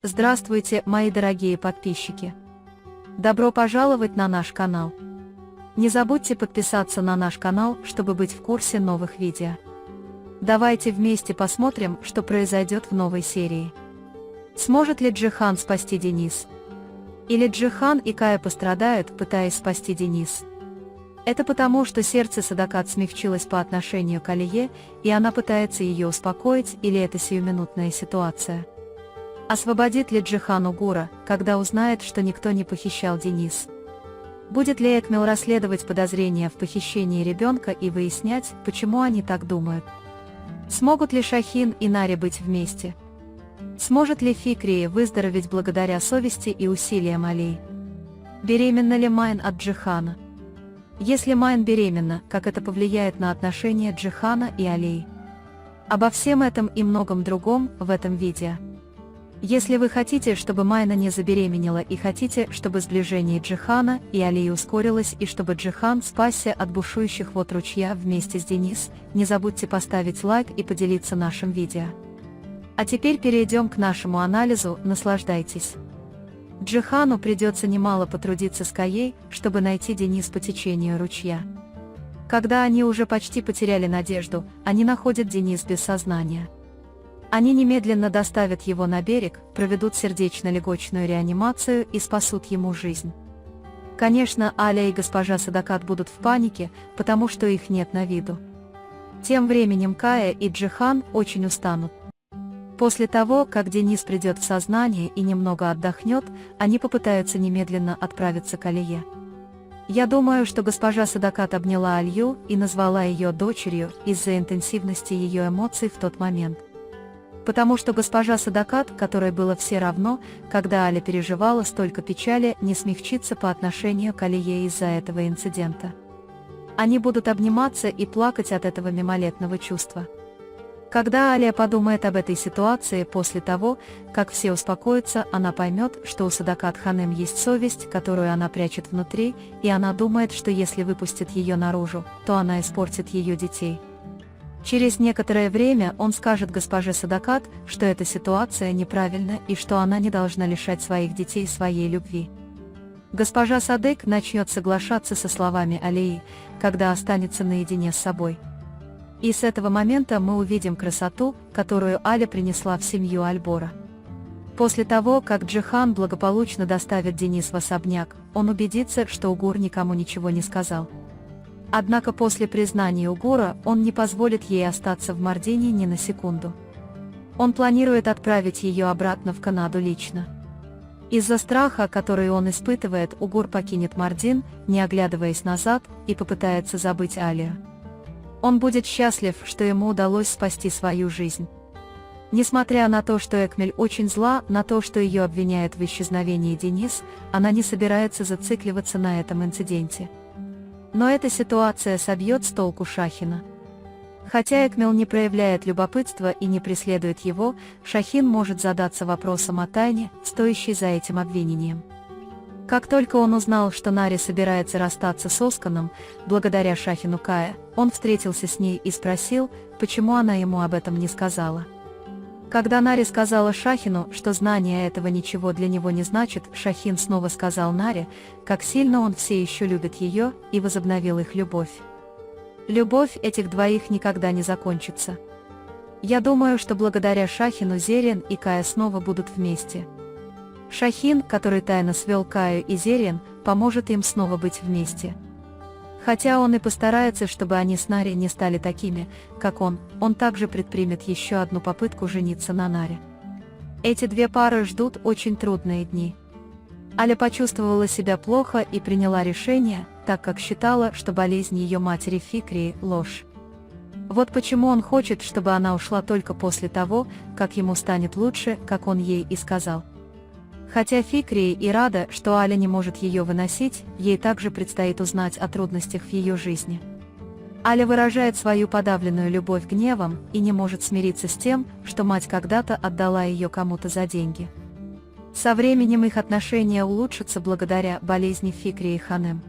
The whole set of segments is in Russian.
Здравствуйте, мои дорогие подписчики! Добро пожаловать на наш канал! Не забудьте подписаться на наш канал, чтобы быть в курсе новых видео. Давайте вместе посмотрим, что произойдет в новой серии. Сможет ли Джихан спасти Денис? Или Джихан и Кая пострадают, пытаясь спасти Денис? Это потому, что сердце Садакат смягчилось по отношению к Алие, и она пытается ее успокоить, или это сиюминутная ситуация? Освободит ли Джихан Угура, когда узнает, что никто не похищал Денис? Будет ли Экмел расследовать подозрения в похищении ребенка и выяснять, почему они так думают? Смогут ли Шахин и Нари быть вместе? Сможет ли Фикри выздороветь благодаря совести и усилиям Алии? Беременна ли Майн от Джихана? Если Майн беременна, как это повлияет на отношения Джихана и Алии? Обо всем этом и многом другом в этом видео. Если вы хотите, чтобы Майна не забеременела и хотите, чтобы сближение Джихана и Алии ускорилось и чтобы Джихан спасся от бушующих вод ручья вместе с Денис, не забудьте поставить лайк и поделиться нашим видео. А теперь перейдем к нашему анализу, наслаждайтесь. Джихану придется немало потрудиться с Каей, чтобы найти Денис по течению ручья. Когда они уже почти потеряли надежду, они находят Денис без сознания. Они немедленно доставят его на берег, проведут сердечно-легочную реанимацию и спасут ему жизнь. Конечно, Аля и госпожа Садакат будут в панике, потому что их нет на виду. Тем временем Кая и Джихан очень устанут. После того, как Денис придет в сознание и немного отдохнет, они попытаются немедленно отправиться к Алие. Я думаю, что госпожа Садакат обняла Алью и назвала ее дочерью из-за интенсивности ее эмоций в тот момент. Потому что госпожа Садакат, которой было все равно, когда Аля переживала столько печали, не смягчится по отношению к Алие из-за этого инцидента. Они будут обниматься и плакать от этого мимолетного чувства. Когда Аля подумает об этой ситуации после того, как все успокоятся, она поймет, что у Садакат Ханем есть совесть, которую она прячет внутри, и она думает, что если выпустит ее наружу, то она испортит ее детей. Через некоторое время он скажет госпоже Садакат, что эта ситуация неправильна и что она не должна лишать своих детей своей любви. Госпожа Садык начнет соглашаться со словами Алии, когда останется наедине с собой. И с этого момента мы увидим красоту, которую Аля принесла в семью Альбора. После того, как Джихан благополучно доставит Денис в особняк, он убедится, что Угур никому ничего не сказал. Однако после признания Угура он не позволит ей остаться в Мардине ни на секунду. Он планирует отправить ее обратно в Канаду лично. Из-за страха, который он испытывает, Угур покинет Мардин, не оглядываясь назад, и попытается забыть Алию. Он будет счастлив, что ему удалось спасти свою жизнь. Несмотря на то, что Экмель очень зла на то, что ее обвиняют в исчезновении Денис, она не собирается зацикливаться на этом инциденте. Но эта ситуация собьет с толку Шахина. Хотя Экмел не проявляет любопытства и не преследует его, Шахин может задаться вопросом о тайне, стоящей за этим обвинением. Как только он узнал, что Нари собирается расстаться с Осканом, благодаря Шахину Кая, он встретился с ней и спросил, почему она ему об этом не сказала. Когда Нари сказала Шахину, что знание этого ничего для него не значит, Шахин снова сказал Нари, как сильно он все еще любит ее, и возобновил их любовь. Любовь этих двоих никогда не закончится. Я думаю, что благодаря Шахину Зерин и Кая снова будут вместе. Шахин, который тайно свел Каю и Зерин, поможет им снова быть вместе. Хотя он и постарается, чтобы они с Нари не стали такими, как он также предпримет еще одну попытку жениться на Наре. Эти две пары ждут очень трудные дни. Аля почувствовала себя плохо и приняла решение, так как считала, что болезнь ее матери Фикри – ложь. Вот почему он хочет, чтобы она ушла только после того, как ему станет лучше, как он ей и сказал. Хотя Фикри и рада, что Аля не может ее выносить, ей также предстоит узнать о трудностях в ее жизни. Аля выражает свою подавленную любовь гневом и не может смириться с тем, что мать когда-то отдала ее кому-то за деньги. Со временем их отношения улучшатся благодаря болезни Фикри и Ханем.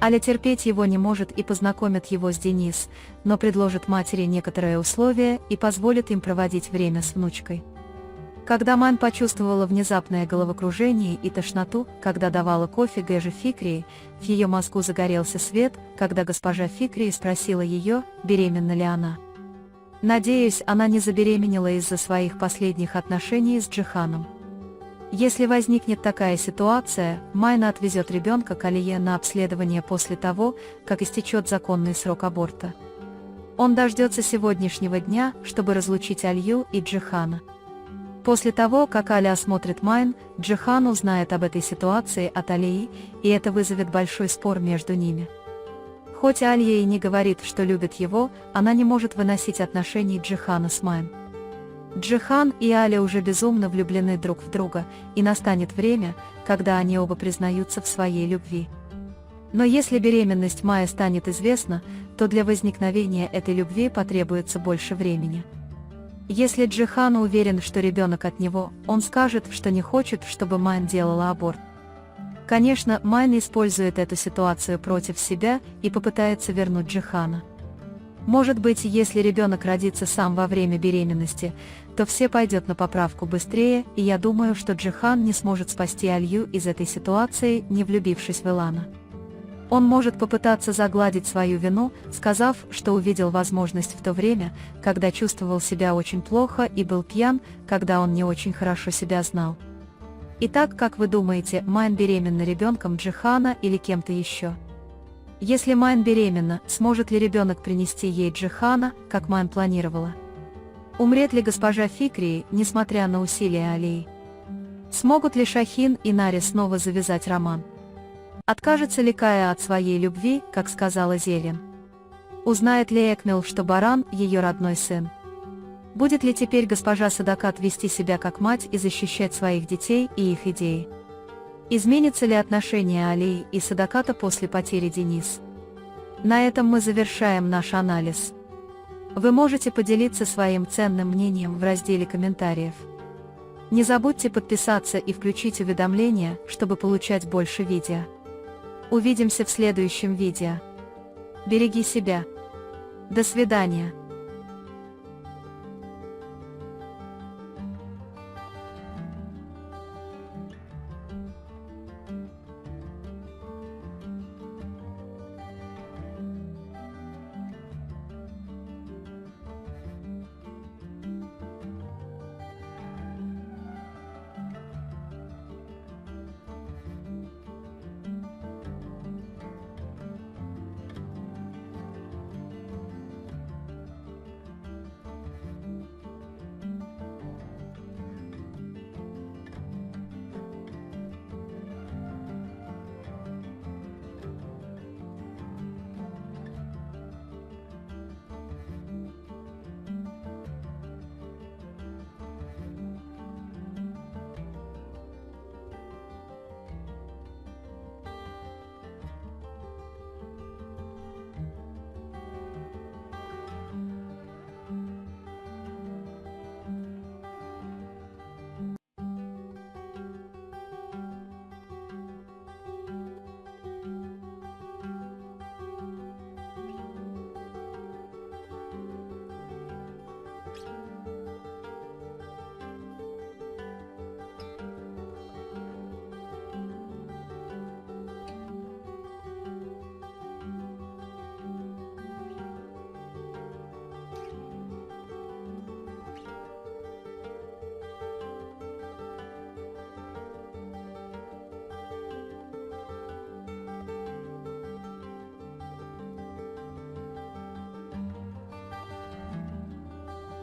Аля терпеть его не может и познакомит его с Денис, но предложит матери некоторые условия и позволит им проводить время с внучкой. Когда Майн почувствовала внезапное головокружение и тошноту, когда давала кофе Гэже Фикрии, в ее мозгу загорелся свет, когда госпожа Фикрии спросила ее, беременна ли она. Надеюсь, она не забеременела из-за своих последних отношений с Джиханом. Если возникнет такая ситуация, Майна отвезет ребенка к Алие на обследование после того, как истечет законный срок аборта. Он дождется сегодняшнего дня, чтобы разлучить Алью и Джихана. После того, как Аля осмотрит Майн, Джихан узнает об этой ситуации от Алии, и это вызовет большой спор между ними. Хоть Алия и не говорит, что любит его, она не может выносить отношений Джихана с Майн. Джихан и Аля уже безумно влюблены друг в друга, и настанет время, когда они оба признаются в своей любви. Но если беременность Майи станет известна, то для возникновения этой любви потребуется больше времени. Если Джихан уверен, что ребенок от него, он скажет, что не хочет, чтобы Майн делала аборт. Конечно, Майн использует эту ситуацию против себя и попытается вернуть Джихана. Может быть, если ребенок родится сам во время беременности, то все пойдет на поправку быстрее, и я думаю, что Джихан не сможет спасти Алью из этой ситуации, не влюбившись в Илана. Он может попытаться загладить свою вину, сказав, что увидел возможность в то время, когда чувствовал себя очень плохо и был пьян, когда он не очень хорошо себя знал. Итак, как вы думаете, Майн беременна ребенком Джихана или кем-то еще? Если Майн беременна, сможет ли ребенок принести ей Джихана, как Майн планировала? Умрет ли госпожа Фикрии, несмотря на усилия Алии? Смогут ли Шахин и Нари снова завязать роман? Откажется ли Кая от своей любви, как сказала Зелен? Узнает ли Экмел, что Баран – ее родной сын? Будет ли теперь госпожа Садакат вести себя как мать и защищать своих детей и их идеи? Изменится ли отношение Алии и Садаката после потери Денис? На этом мы завершаем наш анализ. Вы можете поделиться своим ценным мнением в разделе комментариев. Не забудьте подписаться и включить уведомления, чтобы получать больше видео. Увидимся в следующем видео. Береги себя. До свидания.